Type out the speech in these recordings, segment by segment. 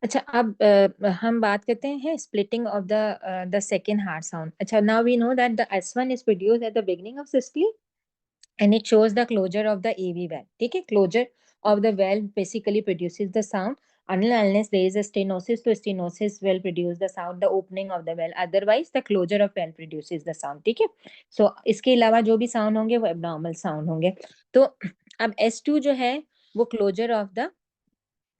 अच्छा, अब हम बात करते हैं splitting of the second heart sound. अच्छा, now we know that the S1 is produced at the beginning of systole and it shows the closure of the AV valve. ठीक है, closure of the valve basically produces the sound unless there is a stenosis, तो stenosis will produce the sound, the opening of the valve, otherwise the closure of valve produces the sound. ठीक है, so इसके अलावा जो भी sound होंगे वो abnormal sound होंगे। तो अब S2 जो है वो closure of the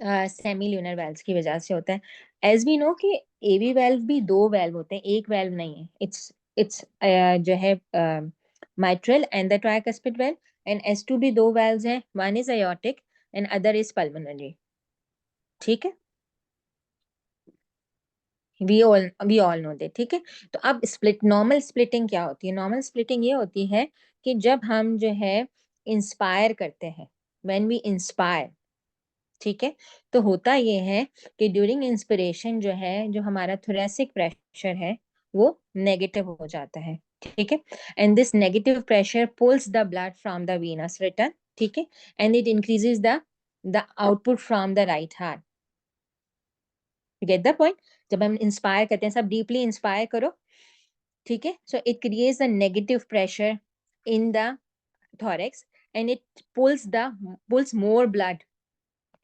semi lunar valves की वजह से होता है। एज वी नो कि एवी वेल्व भी दो वेल्व होते हैं, एक वेल्व नहीं है। इट्स जो है mitral and the tricuspid valve, and S2 भी दो valves हैं, one is aortic and other is pulmonary। ठीक है, we all know that। ठीक है, तो अब नॉर्मल स्प्लिटिंग क्या होती है? नॉर्मल स्प्लिटिंग ये होती है कि जब हम जो है इंस्पायर करते हैं, व्हेन वी इंस्पायर, ठीक है, तो होता ये है कि ड्यूरिंग इंस्पिरेशन जो है, जो हमारा थोरेसिक प्रेशर है वो नेगेटिव हो जाता है। ठीक है, and this negative pressure pulls the blood from the venous return. ठीक है, and it increases the output from the right heart. Get the point? जब हम इंस्पायर करते हैं, सब डीपली इंस्पायर करो। ठीक है, so it creates a negative pressure in the thorax and it pulls more blood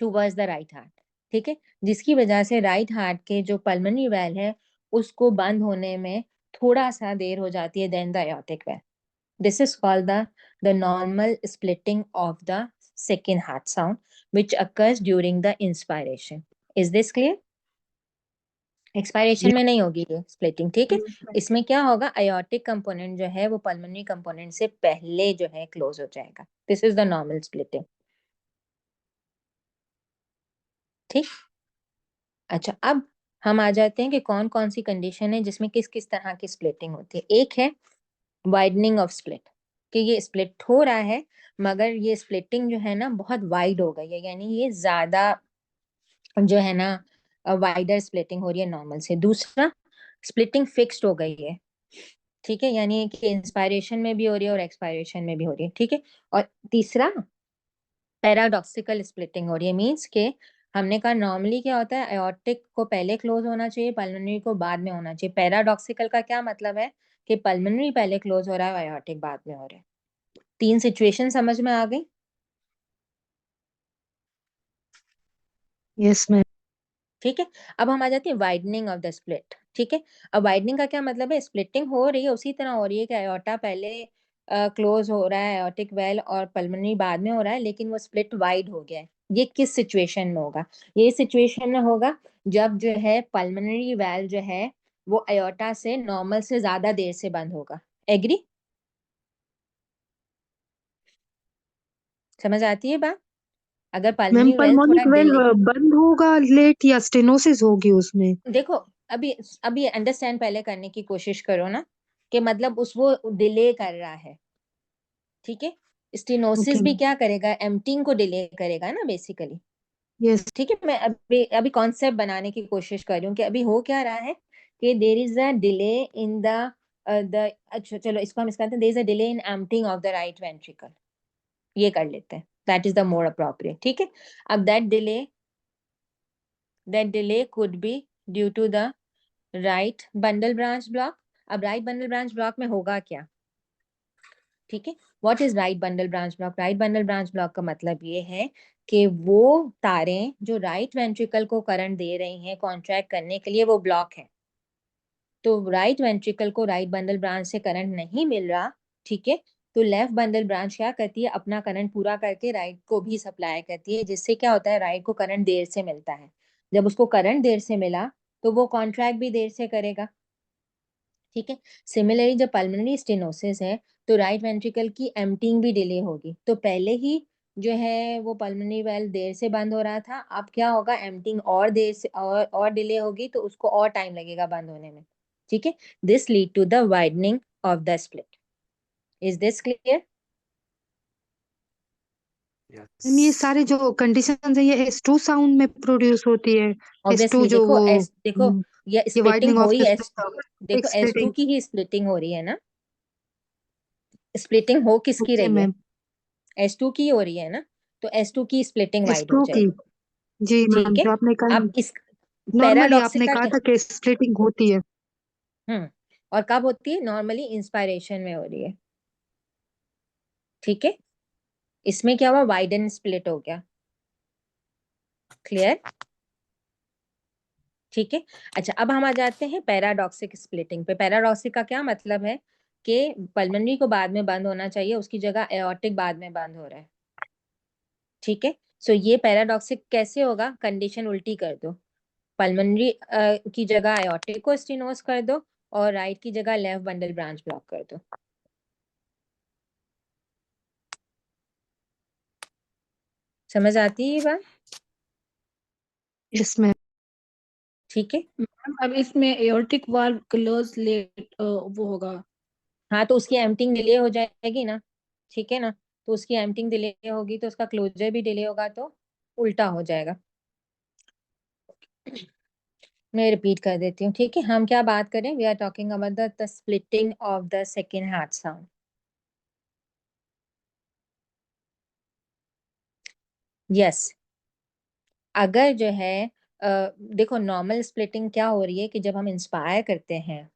towards the right heart. ठीक है, जिसकी वजह से राइट हार्ट के जो पल्मोनरी वेल है उसको बंद होने में थोड़ा सा देर हो जाती है then the aortic valve. This is called the normal splitting of the second heart sound which occurs during the inspiration. Is this clear? Expiration में नहीं होगी ये स्प्लिटिंग। ठीक है, इसमें क्या होगा, एओर्टिक कंपोनेंट जो है वो पल्मोनरी कंपोनेंट से पहले जो है क्लोज हो जाएगा। This is the normal splitting. ठीक, अच्छा, अब हम आ जाते हैं कि कौन कौन सी कंडीशन है जिसमें किस किस तरह की स्प्लिटिंग होती है। एक है वाइडनिंग ऑफ स्प्लिट, कि ये स्प्लिट हो रहा है मगर ये स्प्लिटिंग जो है ना बहुत वाइड हो गई है, यानी ये ज्यादा जो है ना वाइडर स्प्लिटिंग हो रही है नॉर्मल से। दूसरा, स्प्लिटिंग फिक्स्ड हो गई है। ठीक है, यानी कि इंस्पायरेशन में भी हो रही है और एक्सपायरेशन में भी हो रही है। ठीक है, और तीसरा, पैराडॉक्सिकल स्प्लिटिंग हो रही है। मींस के हमने कहा नॉर्मली क्या होता है, एओर्टिक को पहले क्लोज होना चाहिए, पल्मोनरी को बाद में होना चाहिए। पैराडॉक्सिकल का क्या मतलब है कि पल्मोनरी पहले क्लोज हो रहा है और एओर्टिक बाद में हो रहा है। तीन सिचुएशन समझ में आ गई? Yes ma'am. ठीक है, अब हम आ जाते हैं वाइडनिंग ऑफ द स्प्लिट। ठीक है, अब वाइडनिंग का क्या मतलब है, स्प्लिटिंग हो रही है उसी तरह हो रही है कि एओर्टा पहले क्लोज हो रहा है, एओर्टिक वेल, और पल्मोनरी बाद में हो रहा है, लेकिन वो स्प्लिट वाइड हो गया है। ये किस सिचुएशन में होगा? ये सिचुएशन में होगा जब जो है पल्मोनरी वेल जो है वो एओर्टा से नॉर्मल से ज्यादा देर से बंद होगा। एग्री? समझ आती है बात? अगर मैम पल्मोनरी वेल थोड़ा पल्मोनिक वेल डिले, बंद होगा लेट या स्टेनोसिस होगी उसमें? देखो, अभी अभी अंडरस्टैंड पहले करने की कोशिश करो ना, कि मतलब उस वो डिले कर रहा है। ठीक है, ओके स्टेनोसिस भी मैम। क्या करेगा, एम्पटिंग को डिले करेगा ना बेसिकली। यस। ठीक है, मैं अभी अभी कॉन्सेप्ट बनाने की कोशिश कर रही हूँ कि अभी हो क्या रहा है कि there is a delay in the अच्छा चलो इसको हम इसका there is a delay in emptying of the right ventricle. ये कर लेते हैं, that is the more appropriate. ठीक है, अब that delay could be due to the right bundle branch block. अब राइट बंडल ब्रांच ब्लॉक में होगा क्या? ठीक है, what is right bundle branch block? Right bundle branch block का मतलब ये है कि वो तारें जो राइट वेंट्रिकल को करंट दे रही हैं कॉन्ट्रैक्ट करने के लिए, वो ब्लॉक है। तो राइट वेंट्रिकल को राइट बंडल ब्रांच से करंट नहीं मिल रहा। ठीक है, तो लेफ्ट बंडल ब्रांच क्या करती है, अपना करंट पूरा करके राइट को भी सप्लाई करती है, जिससे क्या होता है, राइट को करंट देर से मिलता है। जब उसको करंट देर से मिला तो वो कॉन्ट्रैक्ट भी देर से करेगा। ठीक है, सिमिलरली जब पल्मोनरी स्टेनोसिस है तो राइट वेंट्रिकल की एम्पटिंग भी डिले होगी। तो पहले ही जो है वो पल्मोनरी वेल देर से बंद हो रहा था, अब क्या होगा, एम्पटिंग और देर से और डिले होगी, तो उसको और टाइम लगेगा बंद होने में। ठीक है, this lead to the widening of the split. Is this clear? Ma'am ये सारे जो कंडीशन है ये S2 साउंड में प्रोड्यूस होती है? S2 ऑब्वियसली, जो देखो वो देखो, ये ये स्प्लिटिंग वाइडनिंग हो ऑफ ही द एस, देखो S2 स्प्लिटिंग। की ही स्प्लिटिंग हो रही है ना। स्प्लिटिंग हो किसकी ओके रही है? मैम। S2 की हो रही है ना, तो S2 की स्प्लिटिंग वाइड हो S2 की। जाएगी। जी मैम ठीक है, जो आपने कहा। अब नॉर्मली आपने पैराडॉक्सिक का कहा क्या? था कि स्प्लिटिंग होती है। और कब होती है? नॉर्मली इंस्पायरेशन में हो रही है, ठीक है। इसमें क्या हुआ? वाइडन स्प्लिट हो गया। क्लियर? ठीक है। अच्छा, अब हम आ जाते हैं पैराडॉक्सिक स्प्लिटिंग पे। पैराडॉक्सिक का क्या मतलब है कि पल्मोनरी को बाद में बंद होना चाहिए, उसकी जगह एओर्टिक बाद में बंद हो रहा है, ठीक है। सो ये पैराडॉक्सिक कैसे होगा? कंडीशन उल्टी कर दो, पल्मोनरी की जगह एओर्टिक को स्टेनोज कर दो और राइट की जगह लेफ्ट बंडल ब्रांच ब्लॉक कर दो। समझ आती है ये बात? इसमें ठीक है। मैम अब इसमें एओर्टिक वाल्व क्लोज लेट वो होगा। हाँ, तो उसकी एम्पटिंग डिले हो जाएगी ना, ठीक है ना। तो उसकी एम्पटिंग डिले होगी तो उसका क्लोजर भी डिले होगा, तो उल्टा हो जाएगा। मैं रिपीट कर देती हूँ, ठीक है। हम क्या बात करें? We are talking about the splitting of the second heart sound. Yes. अगर जो है देखो, नॉर्मल स्प्लिटिंग क्या हो रही है कि जब हम इंस्पायर करते हैं,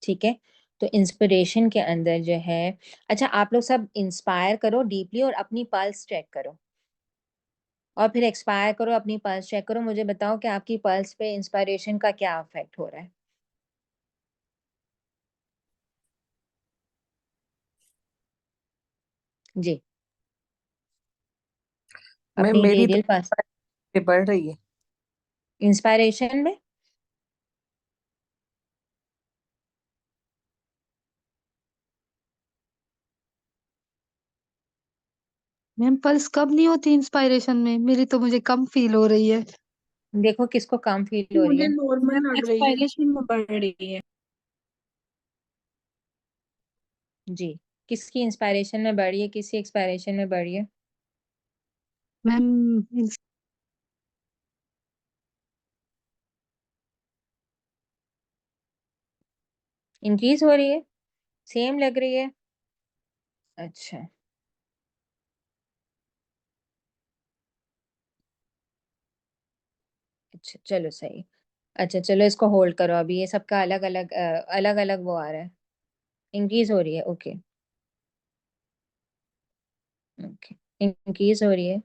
ठीक है, तो इंस्पिरेशन के अंदर जो है, अच्छा आप लोग सब इंस्पायर करो डीपली और अपनी पल्स चेक करो, और फिर एक्सपायर करो, अपनी पल्स चेक करो, मुझे बताओ कि आपकी पल्स पे इंस्पायरेशन का क्या इफेक्ट हो रहा है। जी, मैम अपनी मेरी तो रेडियल पल्स पे बढ़ रही है। इंस्पायरेशन में। मैम पल्स कब नहीं होती इंस्पायरेशन में? मेरी तो मुझे कम फील हो रही है। देखो किसको कम फील हो रही मुझे है। नॉर्मल लग रही है। एक्सपायरेशन में बढ़ रही है। जी, किसकी इंस्पायरेशन में बढ़ी है, किसकी एक्सपायरेशन में बढ़ी है? मैम इंक्रीज हो रही है, सेम लग रही है। अच्छा, अच्छा चलो सही। अच्छा चलो, इसको होल्ड करो, अभी ये सबका अलग अलग अलग अलग वो आ रहा है। इंक्रीज हो रही है, ओके। ओके, इंक्रीज हो रही है,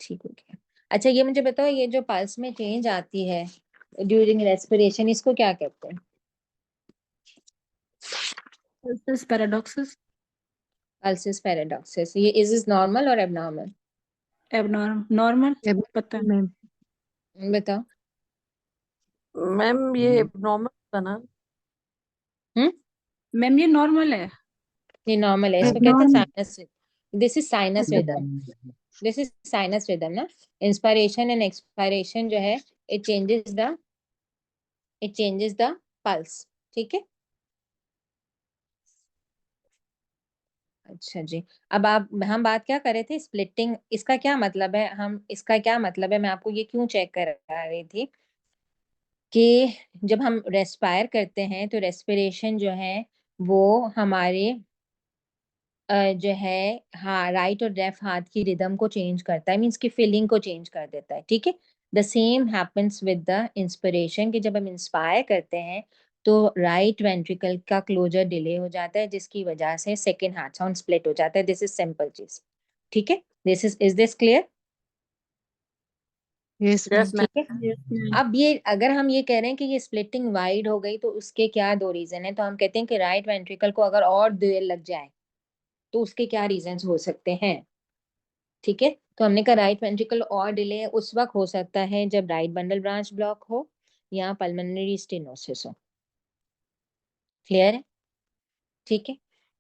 ठीक हो गया। अच्छा ये मुझे बताओ, ये जो पल्स में चेंज आती है ड्यूरिंग रेस्पिरेशन, इसको क्या कहते हैं? Pulses paradoxes. Pulses paradoxus. ये इज नॉर्मल और एबनॉर्मल? एबनॉर्मल नॉर्मल पता है। मैम बताओ। मैम ये नॉर्मल था ना। हम्म। मैम ये नॉर्मल है। ये नॉर्मल है, इसको कहते हैं abnormal. Sinus. This is sinus rhythm. This is sinus rhythm ना। इंस्पायरेशन एंड एक्सपायरेशन जो है, इट चेंजेस द पल्स, ठीक है। अच्छा जी। अब आप, हम बात क्या कर रहे थे? स्प्लिटिंग, इसका क्या मतलब है? हम इसका क्या मतलब है, मैं आपको ये क्यों चेक कर रही थी कि जब हम रेस्पायर करते हैं तो रेस्पिरेशन जो है वो हमारे जो है, हाँ, राइट और लेफ्ट हाथ की रिदम को चेंज करता है, मीन्स की फीलिंग को चेंज कर देता है, ठीक है। The same happens with the inspiration, कि जब हम इंस्पायर करते हैं तो राइट वेंट्रिकल का क्लोजर डिले हो जाता है, जिसकी वजह से सेकेंड हार्ट साउंड स्प्लिट हो जाता है। दिस इज सिंपल चीज, ठीक है। Is this clear? Yes ma'am. Yes ma'am. ठीक है। Yes ma'am. अब ये अगर हम ये कह रहे हैं कि ये स्प्लिटिंग वाइड हो गई, तो उसके क्या दो रीजन है? तो हम कहते हैं कि राइट वेंट्रिकल को अगर और देर लग जाए तो उसके क्या रीजंस हो सकते हैं, ठीक है। तो हमने कहा राइट वेंट्रिकल और डिले उस वक्त हो सकता है जब राइट बंडल ब्रांच ब्लॉक हो या पल्मोनरी स्टेनोसिस हो। क्लियर है? ठीक है।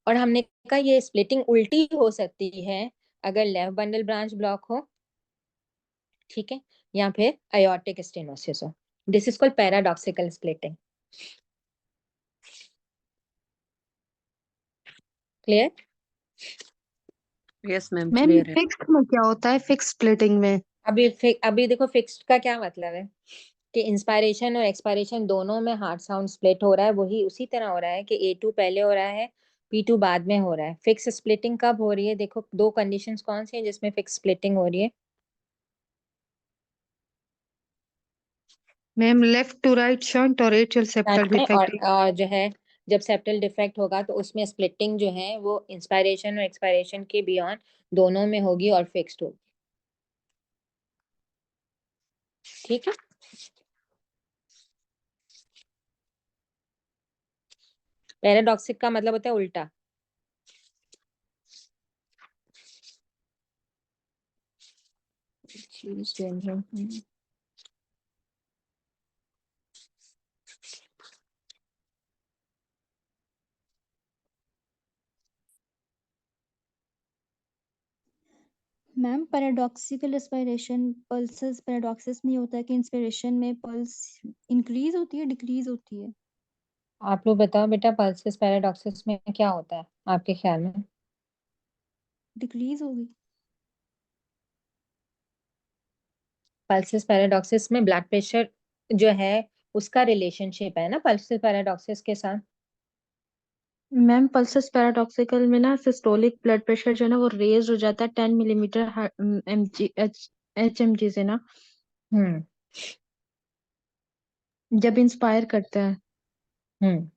और हमने कहा ये स्प्लिटिंग उल्टी हो सकती है अगर लेफ्ट बंडल ब्रांच ब्लॉक हो, ठीक है, या फिर अयोर्टिक स्टेनोसिस हो। This is called paradoxical splitting. Clear? Yes ma'am ma'am ये क्लियर है। फिक्स में क्या होता है? फिक्स स्प्लिटिंग में? अभी देखो, फिक्स्ड का क्या मतलब है कि इंस्पायरेशन और एक्सपायरेशन दोनों में हार्ट साउंड स्प्लिट हो रहा है, वही उसी तरह हो रहा है कि A2 पहले हो रहा है, P2 बाद में हो रहा है। फिक्स स्प्लिटिंग कब हो रही है? देखो दो कंडीशंस कौन सी हैं जिसमें फिक्स स्प्लिटिंग हो रही है। Ma'am left to right shunt और एट्रियल सेप्टल में डिफेक्ट। और जो है जब सेप्टल डिफेक्ट होगा तो उसमें स्प्लिटिंग जो है वो इंस्पायरेशन और एक्सपायरेशन के बियॉन्ड दोनों में होगी और फिक्स्ड होगी। ठीक है, पैराडॉक्सिक का मतलब होता है उल्टा। मैम पैराडॉक्सिकल इंस्पिरेशन पल्सेस पैराडॉक्सिस में ये होता है कि इंस्पिरेशन में पल्स इंक्रीज होती है डिक्रीज होती है। आप लोग बताओ बेटा, पल्सिस पैराडॉक्सिस में क्या होता है आपके ख्याल में? डिक्रीज होगी। पल्सिस पैराडॉक्सिस में ब्लड प्रेशर जो है उसका रिलेशनशिप है ना पल्सिस पैराडॉक्सिस के साथ। मैम पल्सस पैराडॉक्सिकल में ना सिस्टोलिक ब्लड प्रेशर जो है ना वो रेज हो जाता है 10 millimetre M G H M G से ना, हम्म जब इंस्पायर करता है। हम्म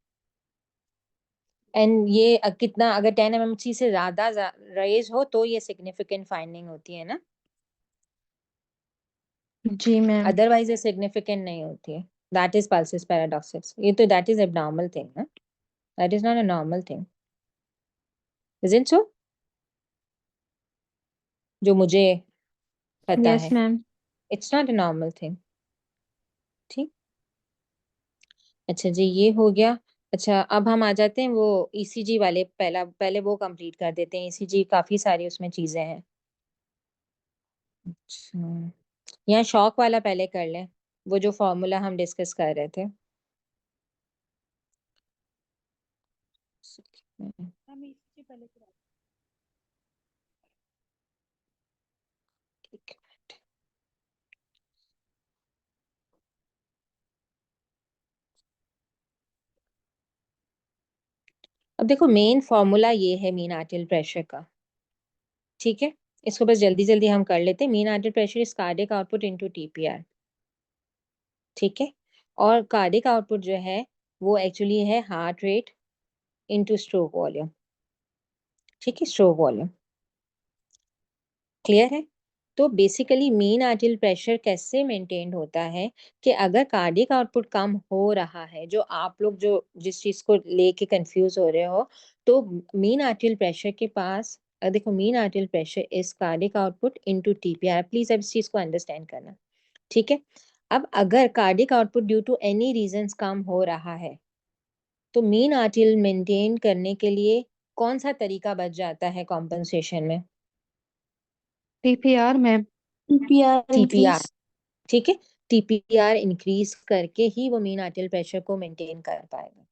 एंड ये कितना, अगर 10 mmHg से ज्यादा रेज हो तो ये सिग्निफिकेंट फाइंडिंग होती है ना, जी मैम। अदरवाइज ये सिग्निफिकेंट नहीं होती है। That is pulsus paradoxus. ये तो दैट इज एबनॉर्मल थिंग ना, that is not a normal thing, isn't so, जो मुझे पता यस है। Ma'am. It's not a normal thing. ठीक, अच्छा जी, ये हो गया। अच्छा, अब हम आ जाते हैं वो ईसीजी वाले, पहले वो कंप्लीट कर देते हैं। ईसीजी काफी सारी उसमें चीजें हैं। अच्छा, यहाँ शॉक वाला पहले कर लें, वो जो फॉर्मूला हम डिस्कस कर रहे थे। अब देखो, मेन फॉर्मूला ये है मीन आर्टियल प्रेशर का। ठीक है, इसको बस जल्दी जल्दी हम कर लेते हैं। Mean arterial pressure is cardiac output into TPR. ठीक है, और कार्डिक आउटपुट जो है वो एक्चुअली है heart rate into stroke volume. ठीक है, स्ट्रोक वॉल्यूम क्लियर है। तो बेसिकली मीन आर्टियल प्रेशर कैसे मेंटेन होता है कि अगर कार्डिक आउटपुट कम हो रहा है, जो आप लोग जो जिस चीज को लेके कंफ्यूज हो रहे हो, तो मीन आर्टियल प्रेशर के पास देखो, mean arterial pressure is cardiac output into TPR. Please अब इस चीज को अंडरस्टैंड करना। ठीक है, अब अगर cardiac output due to any reasons कम हो रहा है तो मीन आर्टियल मेंटेन करने के लिए कौन सा तरीका बच जाता है कॉम्पनसेशन में? TPR ma'am. TPR TPR. Increase. ठीक है, टीपीआर इंक्रीज करके ही वो मीन आर्टियल प्रेशर को मेंटेन कर पाएगा।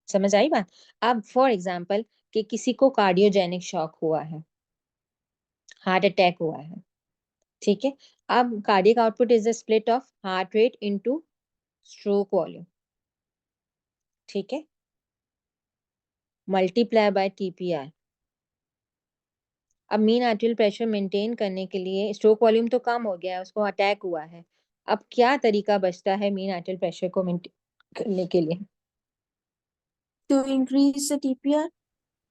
समझ आई बात? अब फॉर एग्जांपल कि किसी को कार्डियोजेनिक शॉक हुआ है, हार्ट अटैक हुआ है। ठीक है, अब cardiac output is the split of heart rate into stroke volume. ठीक है, मल्टीप्लाई बाय टीपीआर। अब मीन आर्टियल प्रेशर मेंटेन करने के लिए स्ट्रोक वॉल्यूम तो कम हो गया है, उसको अटैक हुआ है। अब क्या तरीका बचता है मीन आर्टियल प्रेशर को मेंटेन करने के लिए? To increase the TPR.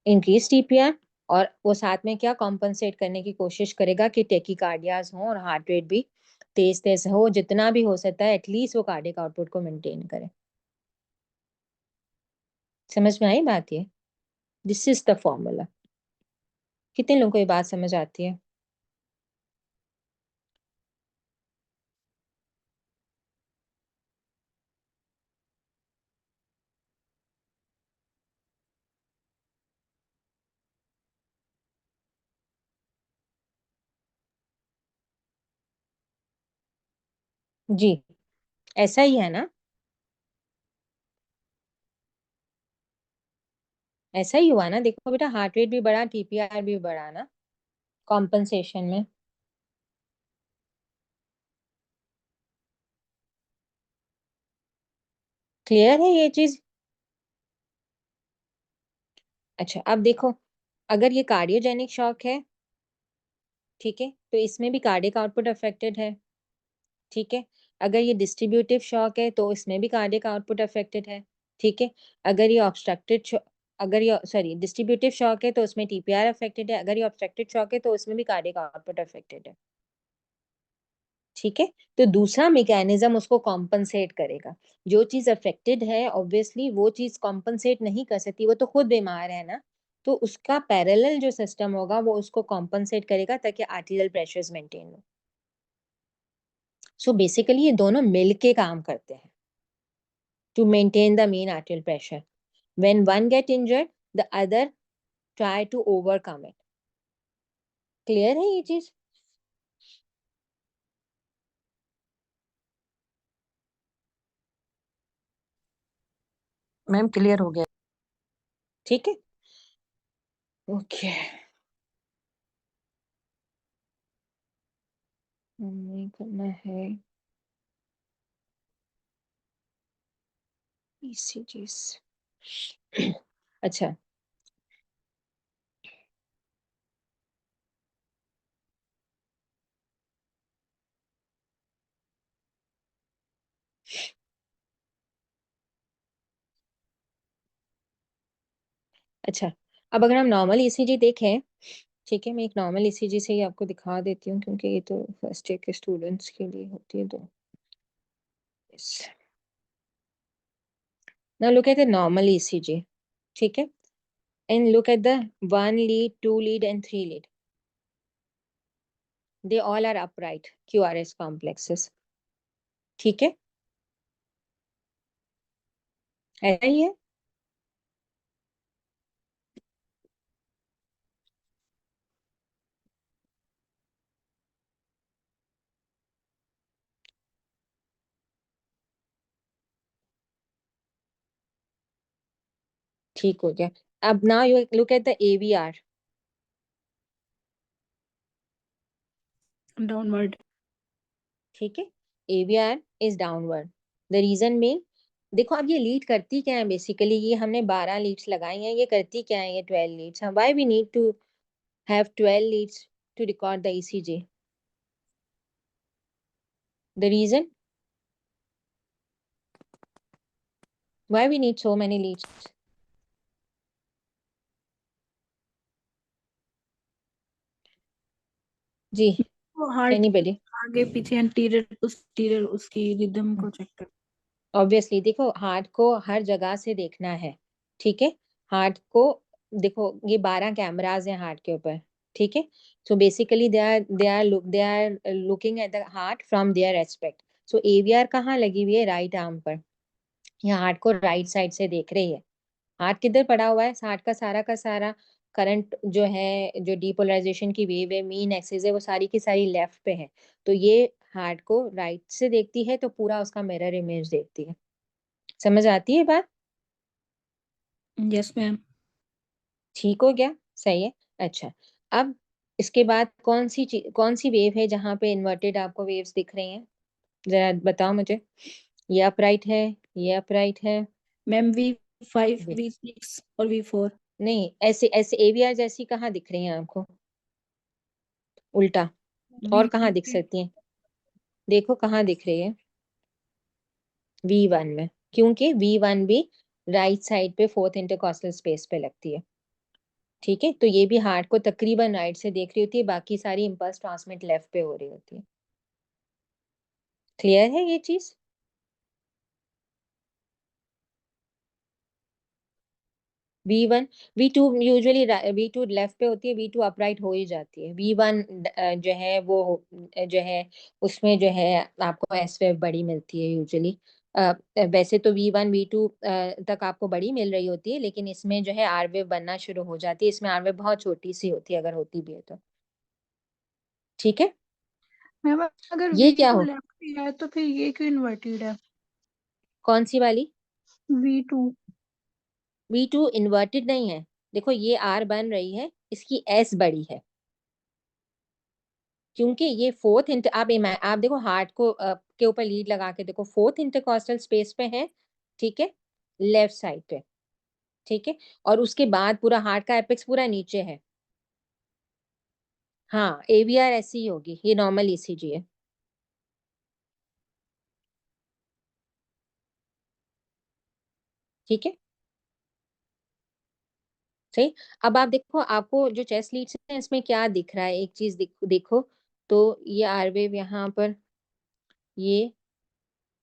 Increase TPR, और वो साथ में क्या कॉम्पनसेट करने की कोशिश करेगा कि टेकिकार्डियाज हो और हार्ट रेट भी तेज तेज हो, जितना भी हो सकता है एटलीस्ट वो कार्डियक आउटपुट को मेंटेन करे। समझ में आई बात? ये दिस इज द फॉर्मूला। कितने लोगों को ये बात समझ आती है? जी, ऐसा ही है ना, ऐसा ही हुआ ना। देखो बेटा, हार्ट रेट भी बढ़ा, टीपीआर भी बढ़ा ना कॉम्पनसेशन में। क्लियर है ये चीज? अच्छा, अब देखो, अगर ये कार्डियोजेनिक शॉक है, ठीक है, तो इसमें भी कार्डियक आउटपुट अफेक्टेड है। ठीक है, अगर ये डिस्ट्रीब्यूटिव शॉक है तो इसमें भी कार्डियक आउटपुट अफेक्टेड है। ठीक है, अगर ये ऑब्स्ट्रक्टेड अगर ये सॉरी डिस्ट्रीब्यूटिव शॉक है तो उसमें टीपीआर अफेक्टेड है, अगर ये ऑब्स्ट्रक्टेड शॉक है तो उसमें भी कार्डियक आउटपुट अफेक्टेड है। ठीक है, तो दूसरा मैकेनिज्म उसको कॉम्पनसेट करेगा। जो चीज अफेक्टेड है ऑब्वियसली वो चीज कॉम्पनसेट नहीं कर सकती, वो तो खुद बीमार है ना, तो उसका पैरेलल जो सिस्टम होगा वो उसको कॉम्पनसेट करेगा ताकि आर्टीरियल प्रेशर्स मेंटेन हो। सो बेसिकली ये दोनों मिलके काम करते हैं to maintain the mean arterial pressure. When one get injured, the other try to overcome it. Clear है ये चीज? मैम क्लियर हो गया। ठीक है, ओके। हमें करना है ECGs। अच्छा, अच्छा, अब अगर हम नॉर्मल ECG देखें, ठीक है, मैं एक नॉर्मल ECG से ही आपको दिखा देती हूँ क्योंकि ये तो फर्स्ट ईयर के स्टूडेंट्स के लिए होती है। तो now look at the normal ECG, ठीक है, and look at the 1 lead, 2 lead and 3 lead. They all are upright QRS complexes. ठीक है, ऐसा ही है। ठीक हो गया। अब now you look at the AVR. Downward. ठीक है, AVR is downward. The reason being, देखो अब ये लीड करती क्या है बेसिकली, ये हमने 12 लीड्स लगाई हैं, ये करती क्या है ये 12 Leeds. Why we need to have 12 leads to record the ECG? The reason why we need so many leads? Ji, heart anybody? आगे पीछे एंटीरियर उसकी रिदम को चेक कर। ऑब्वियसली देखो हार्ट को हर जगह से देखना है। ठीक है, हार्ट को देखो, ये 12 कैमराज हैं हार्ट के ऊपर। ठीक है, so basically they are looking at the heart from their aspect. So AVR कहाँ लगी हुई है? राइट आर्म पर। यहाँ हार्ट को राइट साइड से देख रही है। हार्ट किधर पड़ा हुआ है? हार्ट का सारा करंट जो है, जो डीपोलराइजेशन की वेव है, मीन एक्सिस है, वो सारी की सारी लेफ्ट पे है। तो ये हार्ट को राइट से देखती है तो पूरा उसका मिरर इमेज देखती है। समझ आती है बात? Yes ma'am. ठीक हो गया, सही है। अच्छा, अब इसके बाद कौन सी वेव है जहां पे इन्वर्टेड आपको वेव्स दिख रही हैं? जरा बताओ मुझे। ये अपराइट है, ये अपराइट है। मैम V5 V6 और V4। नहीं, ऐसे ऐसे एवीआर जैसी कहाँ दिख रही हैं आपको? उल्टा और कहाँ दिख सकती हैं? देखो कहाँ दिख रही है? V1 में, क्योंकि V1 भी राइट साइड पे फोर्थ इंटरकॉस्टल स्पेस पे लगती है। ठीक है, तो ये भी हार्ट को तकरीबन राइट से देख रही होती है, बाकी सारी इंपल्स ट्रांसमिट लेफ्ट पे हो रही होती है। क्लियर है ये चीज? V1 V2 usually V2 left पे होती है, V2 अपराइट हो ही जाती है। V1 जो है वो जो है उसमें जो है आपको एस वेव बड़ी मिलती है यूजुअली। वैसे तो V1 V2 तक आपको बड़ी मिल रही होती है, लेकिन इसमें जो है आर वेव बनना शुरू हो जाती है। इसमें आर वेव बहुत छोटी सी होती है अगर होती भी है तो। ठीक है, मैम अगर ये क्या V2 हो, लेफ्ट है तो फिर ये क्यों इन्वर्टेड है? कौन सी वाली? V2। V2 इन्वर्टेड नहीं है। देखो ये आर बन रही है, इसकी एस बड़ी है, क्योंकि ये फोर्थ इंटर आप देखो हार्ट को के ऊपर लीड लगा के देखो, फोर्थ इंटरकॉस्टल स्पेस पे है। ठीक है, लेफ्ट साइड पे। ठीक है, और उसके बाद पूरा हार्ट का एपेक्स पूरा नीचे है। हाँ, AVR ऐसी ही होगी, ये नॉर्मल ECG है। ठीक है, सही। अब आप देखो, आपको जो चेस्ट लीड्स है इसमें क्या दिख रहा है, एक चीज देखो। तो ये आर वेव यहाँ पर, ये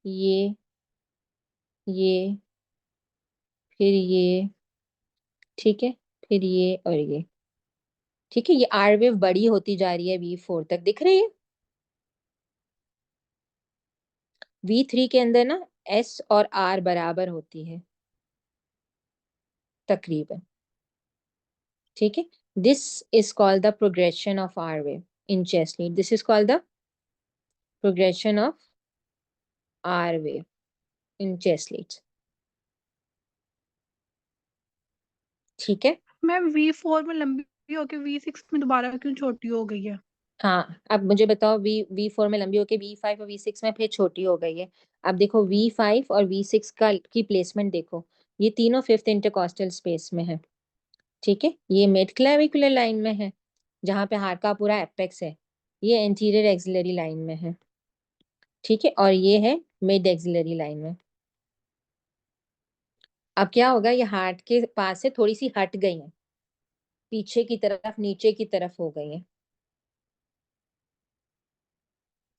ये ये फिर ये, ठीक है, फिर ये और ये, ठीक है। ये आर वेव बड़ी होती जा रही है V4 तक, दिख रही है। V3 के अंदर ना S और R बराबर होती है तकरीबन, ठीक है। This is called the progression of R wave in chest lead. This is called the progression of R wave in chest leads, ठीक है। मैम V4 में लंबी होके V6 में दोबारा क्यों छोटी हो गई है? हाँ, अब मुझे बताओ, V4 में लंबी होके V5 और V6 में फिर छोटी हो गई है। अब देखो V5 और V6 की प्लेसमेंट देखो, ये तीनों फिफ्थ इंटरकॉस्टल स्पेस में है, ठीक है। ये मिड क्लेविकुलर लाइन में है, जहाँ पे हार्ट का पूरा एपेक्स है। ये एंटीरियर एक्सिलरी लाइन में है, ठीक है, और ये है मिड एक्सिलरी लाइन में। अब क्या होगा, ये हार्ट के पास से थोड़ी सी हट गई है, पीछे की तरफ, नीचे की तरफ हो गई है।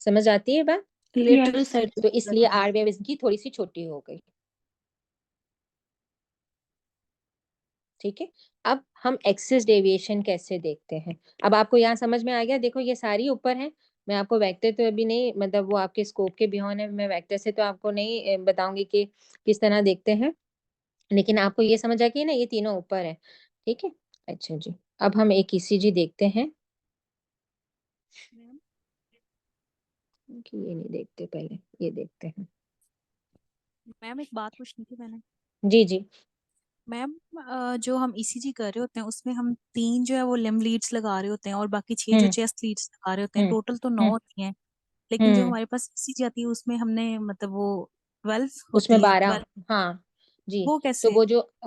समझ आती है बात? लेटरल साइड तो इसलिए आर वेव इनकी थोड़ी सी छोटी हो गई, ठीक है। अब हम एक्सिस डेविएशन कैसे देखते हैं, अब आपको यहाँ समझ में आ गया। देखो ये सारी ऊपर है, मैं आपको वेक्टर तो अभी नहीं, मतलब वो आपके स्कोप के बियॉन्ड है, मैं वेक्टर से तो आपको नहीं बताऊंगी कि किस तरह देखते हैं, लेकिन आपको ये समझ आ गई ना, ये तीनों ऊपर है, ठीक है। अच्छा जी, अब हम एक ECG देखते हैं, कि ये नहीं देखते, पहले ये देखते हैं। मैम एक बात पूछनी थी मैंने। जी जी। मैम जो हम ईसीजी कर रहे होते हैं उसमें हम 3 जो है वो लिम्ब लीड्स लगा रहे होते हैं और बाकी 6 जो हम्म चेस्ट लीड्स लगा रहे होते हैं, हम्म टोटल तो 9 हम्म होती हैं। लेकिन जो हम्म हमारे पास ईसीजी आती है उसमें हमने मतलब वो 12 उसमें होती है, 12, 12 हाँ जी। वो तो कैसे?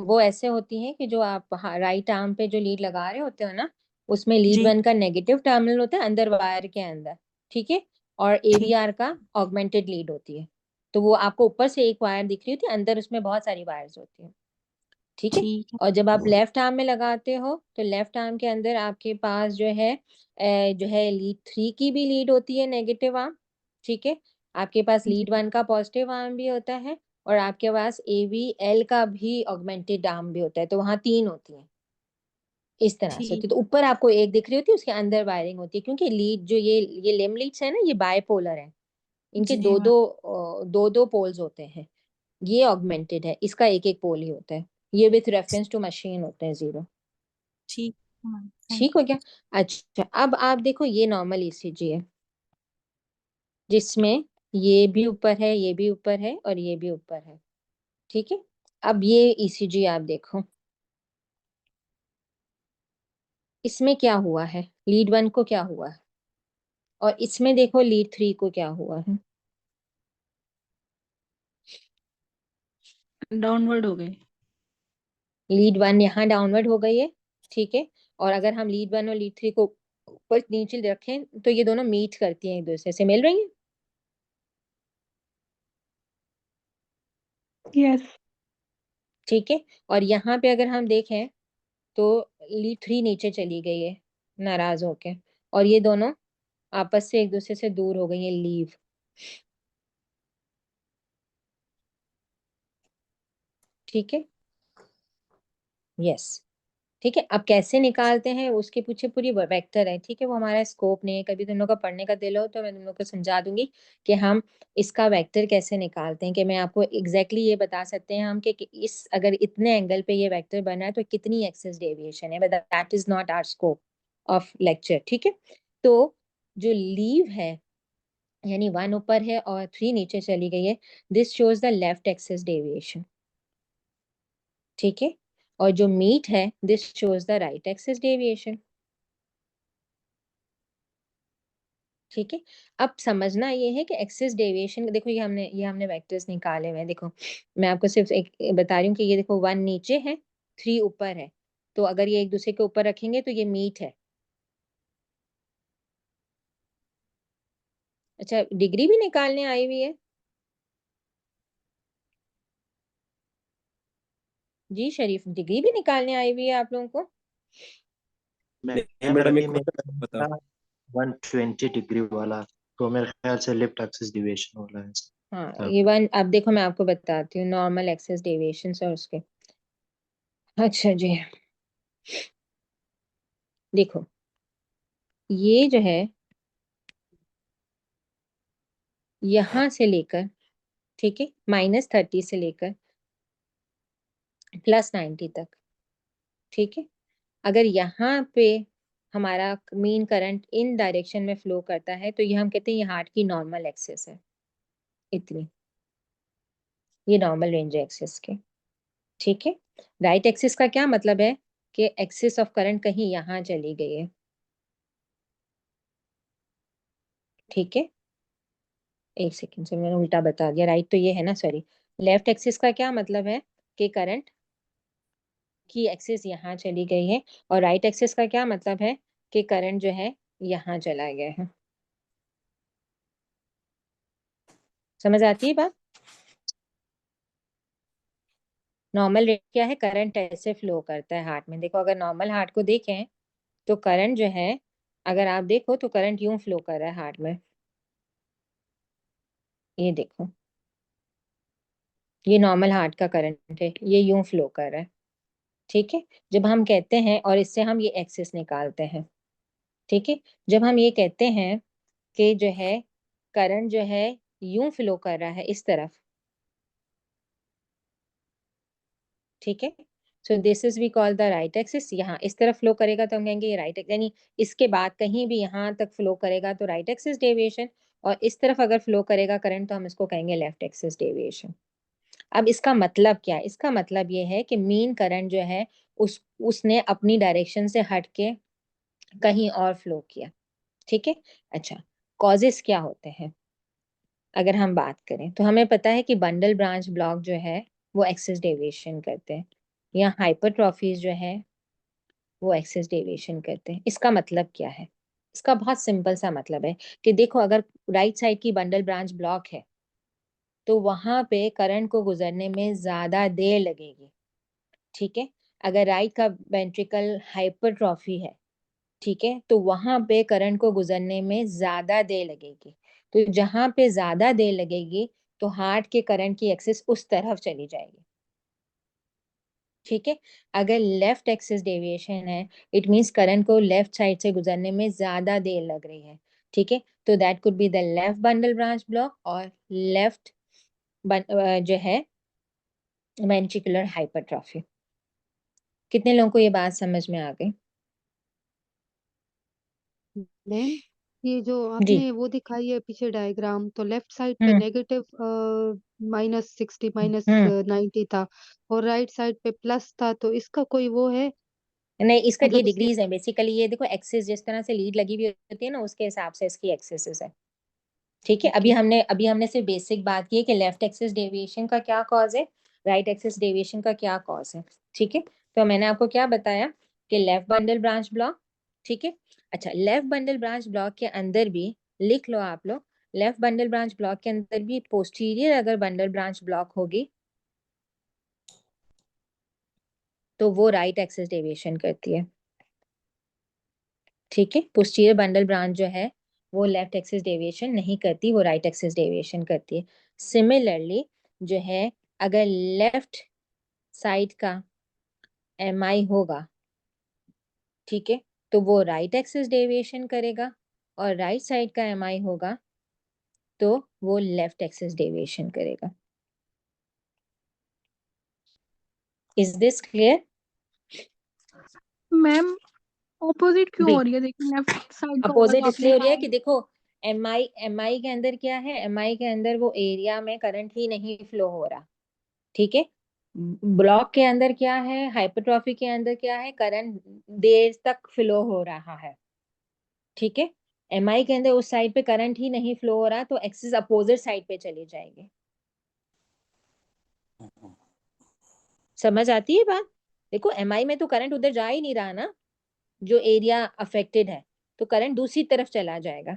वो ऐसे होती हैं कि जो आप राइट आर्म पे जो लीड लगा रहे होते हो ना, उसमें लीड जी 1 का नेगेटिव टर्मिनल होता है अंदर वायर के अंदर, ठीक है, और ठीक AVR का ऑगमेंटेड लीड होती है। तो वो आपको ऊपर से एक वायर दिख रही होती है, अंदर उसमें बहुत सारी वायर्स होती है, ठीक है। ठीक है। और जब आप लेफ्ट आर्म में लगाते हो, तो लेफ्ट आर्म के अंदर आपके पास जो है लीड 3 की भी लीड होती है, नेगेटिव आर्म, ठीक है। आपके पास जी लीड 1 का पॉजिटिव आर्म भी होता है, और आपके पास AVL का भी ऑगमेंटेड आर्म भी होता है, तो वहां 3 होती है, इस तरह से होती ठीक है। तो ऊपर आपको एक दिख रही होती है, उसके अंदर वायरिंग होती है, क्योंकि लीड जो ये लिम्ब लीड्स है ना, ये बायपोलर है, इनके जी मैम दो दो पोल्स होते हैं। ये ऑगमेंटेड है, इसका एक एक पोल ही होता है। ये विथ रेफरेंस टू मशीन होते हैं 0, ठीक मैम, थैंक ठीक हो गया। अच्छा, अब आप देखो, ये नॉर्मल ECG है, जिसमें ये भी ऊपर है, ये भी ऊपर है, और ये भी ऊपर है, ठीक है। अब ये ECG आप देखो, इसमें क्या हुआ है, लीड 1 को क्या हुआ है, और इसमें देखो लीड 3 को क्या हुआ है। डाउनवर्ड हो गई। लीड 1 यहाँ डाउनवर्ड हो गई है, ठीक है। और अगर हम लीड 1 और लीड 3 को ऊपर नीचे रखें, तो ये दोनों मीट करती हैं, एक दूसरे से मिल रही हैं, यस। ठीक है। और यहाँ पे अगर हम देखें, तो लीड 3 नीचे चली गई है नाराज होके, और ये दोनों आपस से एक दूसरे से दूर हो गई है, लीव, ठीक है। यस, ठीक है। अब कैसे निकालते हैं, उसके पीछे पूरी वेक्टर है, ठीक है। वो हमारा स्कोप नहीं है, कभी तुम लोग का पढ़ने का दिल हो तो मैं तुम लोग को समझा दूंगी कि हम इसका वेक्टर कैसे निकालते हैं, कि मैं आपको एग्जैक्टली ये बता सकते हैं हम कि इस अगर इतने एंगल पे ये वेक्टर बना है तो कितनी एक्सिस डेविएशन है, but that is not our scope of lecture, ठीक है। तो जो लीव है, यानी 1 ऊपर है और 3 नीचे चली गई है, this shows the left axis deviation, ठीक है। और जो मीट है, this shows the right axis deviation, ठीक है। अब समझना ये है कि एक्सिस डेविएशन, देखो ये हमने वेक्टर्स निकाले हुए हैं, देखो मैं आपको सिर्फ एक बता रही हूँ कि ये देखो 1 नीचे है, 3 ऊपर है, तो अगर ये एक दूसरे के ऊपर रखेंगे तो ये मीट है, अच्छा, डिग्री भी निकालने आई हुई है जी शरीफ, डिग्री भी निकालने आई हुई है आप लोगों को? नहीं मैडम, एक क्वेश्चन बता। 120 डिग्री वाला, तो मेरे ख्याल से लेफ्ट एक्सिस डेविएशन वाला है हाँ, तब। ये वन अब देखो मैं आपको बताती हूँ नॉर्मल एक्सिस डेविएशन और उसके। अच्छा जी, देखो ये जो है यहाँ से लेकर, ठीक है, -30 से लेकर +90 तक, ठीक है, अगर यहाँ पे हमारा मेन करंट इन डायरेक्शन में फ्लो करता है तो ये हम कहते हैं ये हार्ट की नॉर्मल एक्सिस है, इतनी, ये नॉर्मल रेंज है एक्सिस के, ठीक है। राइट एक्सिस का क्या मतलब है कि एक्सिस ऑफ करंट कहीं यहाँ चली गई है, ठीक है। एक सेकंड से मैंने उल्टा बता दिया, राइट तो ये है ना, सॉरी। लेफ्ट एक्सिस का क्या मतलब है कि करंट की एक्सिस यहाँ चली गई है, और राइट एक्सिस का क्या मतलब है कि करंट जो है यहाँ चला गया है। समझ आती है बात? नॉर्मल रेट क्या है, करंट ऐसे फ्लो करता है हार्ट में। देखो अगर नॉर्मल हार्ट को देखें तो करंट जो है, अगर आप देखो तो करंट यूं फ्लो कर रहा है हार्ट में, ये देखो, ये नॉर्मल हार्ट का करंट है, ये यूं फ्लो कर रहा है, ठीक है। जब हम कहते हैं, और इससे हम ये एक्सिस निकालते हैं, ठीक है, जब हम ये कहते हैं कि जो है करंट जो है यूं फ्लो कर रहा है इस तरफ, ठीक है, so this is we call the right axis. यहाँ इस तरफ फ्लो करेगा तो हम कहेंगे ये राइट, यानी इसके बाद कहीं भी यहाँ तक फ्लो करेगा तो राइट एक्सिस डेविएशन, और इस तरफ अगर फ्लो करेगा करंट तो हम इसको कहेंगे लेफ्ट एक्सिस डेविएशन। अब इसका मतलब क्या है? इसका मतलब ये है कि मीन करंट जो है उसने अपनी डायरेक्शन से हट के कहीं और फ्लो किया, ठीक है। अच्छा, कॉजेस क्या होते हैं अगर हम बात करें तो हमें पता है कि बंडल ब्रांच ब्लॉक जो है वो एक्सिस डेविएशन करते हैं, या हाइपरट्रॉफीज जो है वो एक्सिस डेविएशन करते हैं। इसका मतलब क्या है? इसका बहुत सिंपल सा मतलब है कि देखो अगर राइट साइड की बंडल ब्रांच ब्लॉक है तो वहां पे करंट को गुजरने में ज्यादा देर लगेगी, ठीक है। अगर राइट का वेंट्रिकल हाइपरट्रॉफी है, ठीक है, तो वहां पे करंट को गुजरने में ज्यादा देर लगेगी। तो जहां पे ज्यादा देर लगेगी तो हार्ट के करंट की एक्सिस उस तरफ चली जाएगी, ठीक है। अगर लेफ्ट एक्सिस डेविएशन है, इट मींस करंट को लेफ्ट साइड से गुजरने में ज्यादा देर लग रही है, ठीक है। तो that could be the left bundle branch block और लेफ्ट जो है वेंट्रिकुलर हाइपरट्रॉफी। कितने लोगों को ये बात समझ में आ गई? मैम, ये जो जी। आपने वो दिखाई है पीछे डायग्राम, तो लेफ्ट साइड पे हम्म नेगेटिव -60 हम्म -90 था, और राइट साइड पे प्लस था, तो इसका कोई वो है? नहीं, इसका ये मतलब इसके डिग्रीज है बेसिकली। ये देखो एक्सिस जिस तरह से लीड लगी हुई होती है ना, उसके हिसाब से इसकी एक्सिस है, ठीक है। ओके। अभी हमने सिर्फ बेसिक बात की है कि लेफ्ट एक्सिस डेविएशन का क्या कॉज है, राइट एक्सिस डेविएशन का क्या कॉज है, ठीक है। तो मैंने आपको क्या बताया कि लेफ्ट बंडल ब्रांच ब्लॉक, ठीक है। अच्छा, लेफ्ट बंडल ब्रांच ब्लॉक के अंदर भी लिख लो आप लोग, लेफ्ट बंडल ब्रांच ब्लॉक के अंदर भी पोस्टीरियर अगर बंडल ब्रांच ब्लॉक होगी तो वो राइट एक्सिस डेविएशन करती है, ठीक है। पोस्टीरियर बंडल ब्रांच जो है वो लेफ्ट एक्सिस डेविएशन नहीं करती, वो राइट एक्सिस डेविएशन करती है। सिमिलरली जो है अगर लेफ्ट साइड का MI होगा, ठीक है, तो वो राइट एक्सिस डेविएशन करेगा, और राइट साइड का MI होगा तो वो लेफ्ट एक्सिस डेविएशन करेगा। Is this clear? Ma'am opposite क्यों हो देख, रही है? देखिए लेफ्ट साइड का होगा अपोजिट तो आपने इसलिए हो रही है कहा। कि देखो MI के अंदर क्या है, MI के अंदर वो एरिया में करंट ही नहीं फ्लो हो रहा, ठीक है। ब्लॉक के अंदर क्या है, हाइपरट्रॉफी के अंदर क्या है, करंट देर तक फ्लो हो रहा है, ठीक है। MI के अंदर उस साइड पे करंट ही नहीं फ्लो हो रहा तो एक्सिस अपोजिट साइड पे चली जाएगी। समझ आती है बात? देखो MI में तो करंट उधर जा ही नहीं रहा ना, जो एरिया अफेक्टेड है, तो करंट दूसरी तरफ चला जाएगा,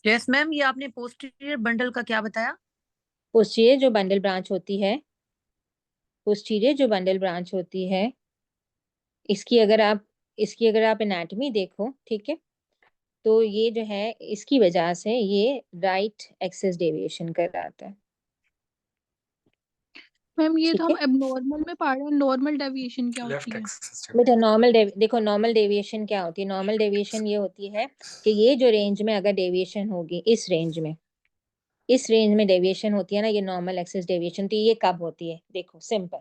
यस मैम, ये आपने पोस्टीरियर बंडल का क्या बताया? पोस्टीरियर जो बंडल ब्रांच होती है, पोस्टीरियर जो बंडल ब्रांच होती है, इसकी अगर आप एनाटॉमी देखो, ठीक है, तो ये जो है इसकी वजह से ये राइट एक्सिस डेविएशन कराता है। मैम ये तो ठीक हम है एबनॉर्मल में पढ़ रहे हैं, नॉर्मल डेविएशन क्या होती है? बेटा, देखो नॉर्मल डेविएशन क्या होती है। नॉर्मल डेविएशन ये होती है कि ये जो रेंज में अगर डेविएशन होगी, इस रेंज में डेविएशन होती है ना, ये नॉर्मल एक्सिस डेविएशन। तो ये कब होती है? देखो सिंपल,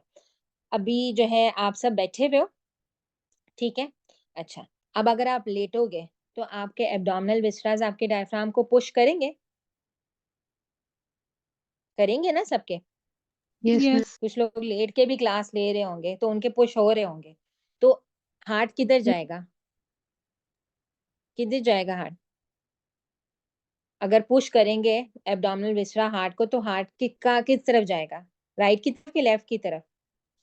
अभी जो है आप सब बैठे हुए हो, ठीक है, अच्छा, अब अगर आप लेटोगे तो आपके एब्डोमिनल विस्रास आपके डायफ्राम को पुश करेंगे ना सबके। Yes ma'am. यस। कुछ लोग लेट के भी क्लास ले रहे होंगे तो उनके पुश हो रहे होंगे, तो हार्ट किधर जाएगा? किधर जाएगा हार्ट? अगर पुश करेंगे एब्डोमिनल विसरा हार्ट को, तो हार्ट किस तरफ जाएगा? राइट की तरफ कि लेफ्ट की तरफ?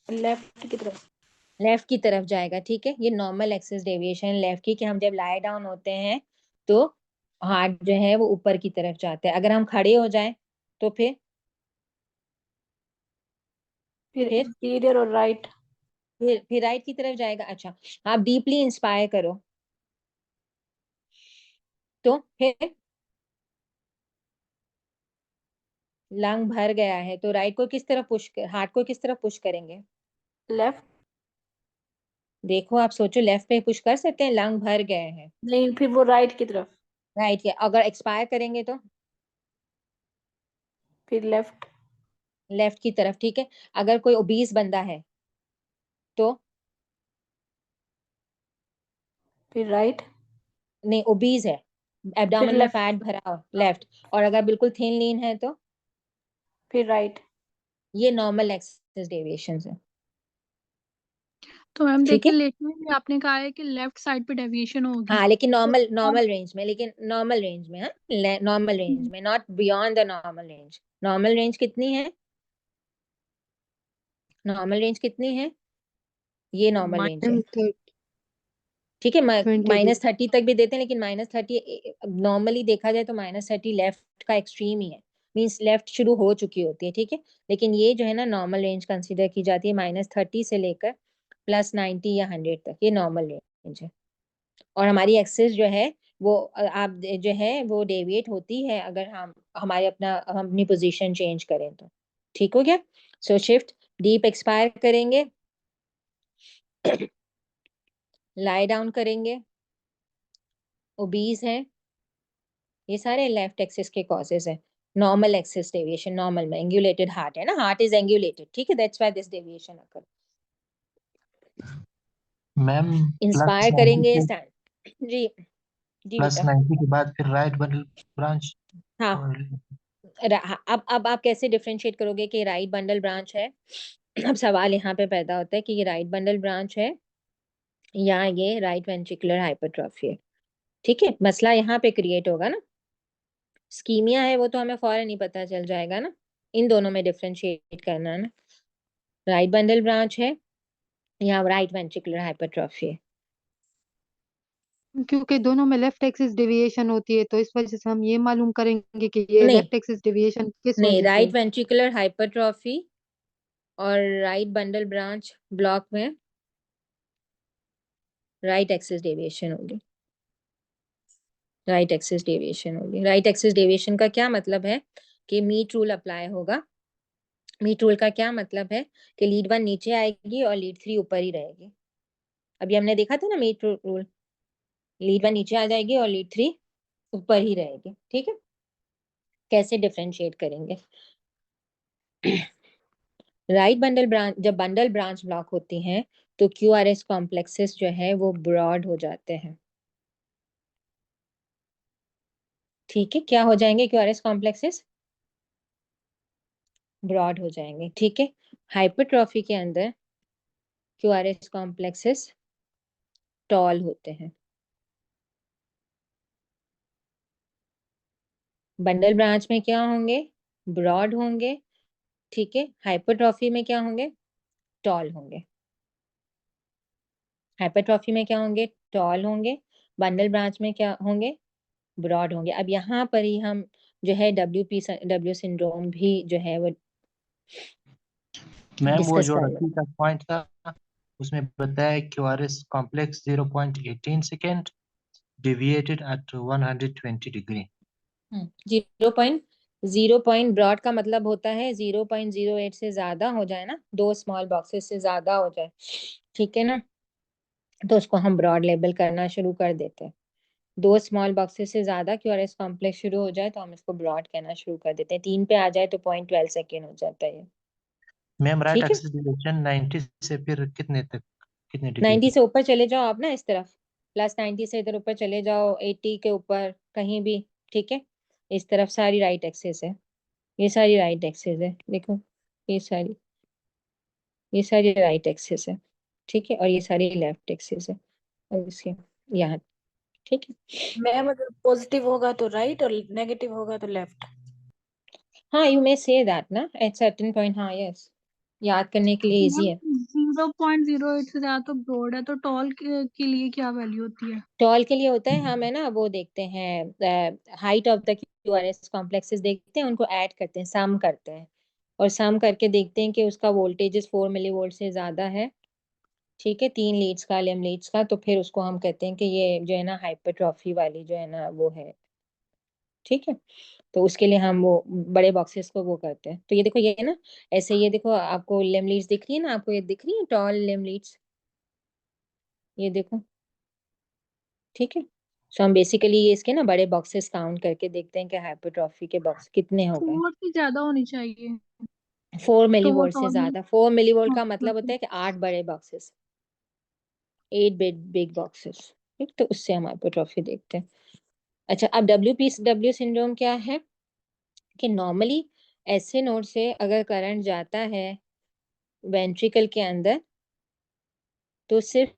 लेफ्ट की तरफ। लेफ्ट की तरफ जाएगा, ठीक है। ये नॉर्मल एक्सिस डेविएशन लेफ्ट की, कि हम जब लाई डाउन होते हैं तो हार्ट जो है वो ऊपर की तरफ जाता है। अगर हम खड़े हो जाएं तो फिर फिर फिर इंटीरियर और राइट। फिर राइट की तरफ जाएगा। अच्छा, आप डीपली इंस्पायर करो तो फिर लंग भर गया है तो राइट को किस तरफ हार्ट को किस तरफ पुश करेंगे? लेफ्ट। देखो आप सोचो, लेफ्ट पे पुश कर सकते हैं, लंग भर गए हैं। नहीं, फिर वो राइट की तरफ। राइट के अगर एक्सपायर करेंगे तो फिर लेफ्ट। लेफ्ट की तरफ, ठीक है। अगर कोई ओबीस बंदा है तो फिर राइट। नहीं, ओबीस है, फिर एब्डोमेन में लेफ्ट। फैट भरा हो, लेफ्ट। और अगर बिल्कुल थिन लीन है तो फिर राइट। ये नॉर्मल एक्सिस डेविएशन है, तो मैम ठीक है। देखिए, लेटने में आपने कहा है कि लेफ्ट साइड पे डेविएशन होगी। हाँ लेकिन तो नॉर्मल रेंज में, हाँ, नॉर्मल रेंज में, not beyond the normal range. Normal range कितनी है? नॉर्मल रेंज कितनी है? ये नॉर्मल रेंज है, मैम ठीक है। 20 -30 तक भी देते हैं, लेकिन -30 नॉर्मली देखा जाए तो -30 लेफ्ट का एक्सट्रीम ही है, मींस लेफ्ट शुरू हो चुकी होती है, ठीक है। लेकिन ये जो है ना नॉर्मल रेंज कंसीडर की जाती है, -30 से लेकर +90 या 100 तक, ये नॉर्मल रेंज है। और हमारी एक्सिस जो है वो आप जो है वो डेविएट होती है अगर हम अपनी पोजीशन चेंज करें तो। ठीक हो गया? सो शिफ्ट, डीप एक्सपायर करेंगे, लाई डाउन करेंगे, ओबीज है, ये सारे लेफ्ट एक्सिस के कॉजेज है। नॉर्मल एक्सिस डेविएशन, नॉर्मल में एंगुलेटेड हार्ट है ना, हार्ट इज एंगुलेटेड, ठीक है, that's why this deviation occur. Ma'am inspire करेंगे स्टैंड जी। जी प्लस बेटा। 90 के बाद फिर राइट बंडल ब्रांच। हाँ, अब आप कैसे डिफरेंशिएट करोगे कि राइट बंडल ब्रांच है? अब सवाल यहाँ पे पैदा होता है कि ये राइट बंडल ब्रांच है या ये राइट वेंट्रिकुलर हाइपरट्रॉफी है, ठीक है। मसला यहाँ पे क्रिएट होगा ना, स्कीमिया है वो तो हमें फौरन ही पता चल जाएगा ना। इन दोनों में डिफरेंशिएट करना है ना, राइट बंडल ब्रांच है या राइट वेंट्रिकुलर हाइपरट्रॉफी है। क्योंकि दोनों में लेफ्ट एक्सिस डेविएशन होती है, तो इस वजह से हम ये मालूम करेंगे कि ये नहीं लेफ्ट एक्सिस डेविएशन किस नहीं, वजह से राइट है। वेंट्रिकुलर हाइपरट्रॉफी और राइट बंडल ब्रांच ब्लॉक में राइट एक्सिस डेविएशन होगी। राइट एक्सिस डेविएशन होगी। राइट एक्सिस डेविएशन का क्या मतलब है कि मीट रूल अप्लाई होगा। मीट रूल का क्या मतलब है कि लीड 1 नीचे आएगी और लीड 3 ऊपर ही रहेगी। अभी हमने देखा था ना मीट रूल, लीड 1 नीचे आ जाएगी और लीड 3 ऊपर ही रहेगी, ठीक है। कैसे डिफरेंशिएट करेंगे? राइट बंडल ब्रांच, जब बंडल ब्रांच ब्लॉक होती हैं तो क्यूआरएस कॉम्प्लेक्सेस जो है वो ब्रॉड हो जाते हैं, ठीक है। क्या हो जाएंगे? क्यूआरएस कॉम्प्लेक्सेस ब्रॉड हो जाएंगे, ठीक है। हाइपरट्रॉफी के अंदर क्यूआरएस कॉम्प्लेक्सेस टॉल होते हैं। बंडल ब्रांच में क्या होंगे? ब्रॉड होंगे, ठीक है। हाइपरट्रॉफी में क्या होंगे? टॉल होंगे। हाइपरट्रॉफी में क्या होंगे? टॉल होंगे। बंडल ब्रांच में क्या होंगे? ब्रॉड होंगे। अब यहाँ पर ही हम जो है डब्ल्यू सिंड्रोम भी जो है वो मैम वो डिस्कस जो कर रफी का पॉइंट था उसमें बताया QRS complex 0.18 second deviated at 120 degree. 0.0 broad का मतलब होता है 0.08 से ज्यादा हो जाए ना, 2 स्मॉल बॉक्सेस से ज्यादा हो जाए, ठीक है ना, तो उसको हम ब्रॉड लेबल करना शुरू कर देते हैं। 2 स्मॉल बॉक्सेस से ज्यादा क्यूआरएस कॉम्प्लेक्स शुरू हो जाए तो हम इसको ब्रॉड कहना शुरू कर देते हैं। 3 पे आ जाए तो 0.12 सेकेंड हो जाता है ये, मैम राइट ठीक है। एक्सिस डिविएशन 90 से फिर कितने डिग्री 90 तक? से ऊपर चले जाओ आप ना इस तरफ, प्लस 90 से इधर ऊपर चले जाओ, 80 के ऊपर कहीं भी, ठीक है। इस तरफ सारी राइट एक्सिस है, ये सारी राइट एक्सिस है, देखो ये सारी राइट एक्सिस है, ठीक है, और ये सारी लेफ्ट एक्सिस है, और इसके यहाँ, ठीक है। मैम अगर पॉजिटिव होगा तो राइट और नेगेटिव होगा तो लेफ्ट। हाँ, यू मे से दैट ना एट सर्टेन पॉइंट, हाँ यस, याद करने के लिए इजी है। 0.08 से ज्यादा तो ब्रॉड है, तो टॉल के लिए क्या वैल्यू होती है? टॉल के लिए होता है, हम है ना वो देखते हैं height of the QRS complexes, देखते हैं उनको ऐड करते हैं, सम करते हैं, और सम करके देखते हैं कि उसका वोल्टेज 4 मिलीवोल्ट से ज्यादा है, ठीक है, 3 लीड्स का, लेम लीड्स का, तो फिर उसको हम कहते हैं कि ये जो है ना हाइपरट्रॉफी वाली जो है ना वो है, ठीक है। तो उसके लिए हम वो बड़े बॉक्सेस को वो करते हैं। तो ये देखो, ये है ना ऐसे, ये देखो आपको लेम लीड्स दिख रही है ना, आपको ये दिख रही है टॉल लेम लीड्स, ये देखो, ठीक है। सो हम बेसिकली ये इसके ना बड़े बॉक्सेस काउंट करके देखते हैं कि हाइपरट्रॉफी के बॉक्स कितने हो गए। 4 से ज्यादा होनी चाहिए 4 तो वो मिलीवोल्ट से टॉल। ज्यादा, 4 मिलीवोल्ट हाँ का मतलब होता है कि 8 बड़े बॉक्सेस, 8 बिग बॉक्सेस, ठीक, तो उससे हम हाइपरट्रॉफी देखते हैं। अच्छा, अब डब्ल्यू सिंड्रोम क्या है कि नॉर्मली ऐसे नोड से अगर करंट जाता है वेंट्रिकल के अंदर तो सिर्फ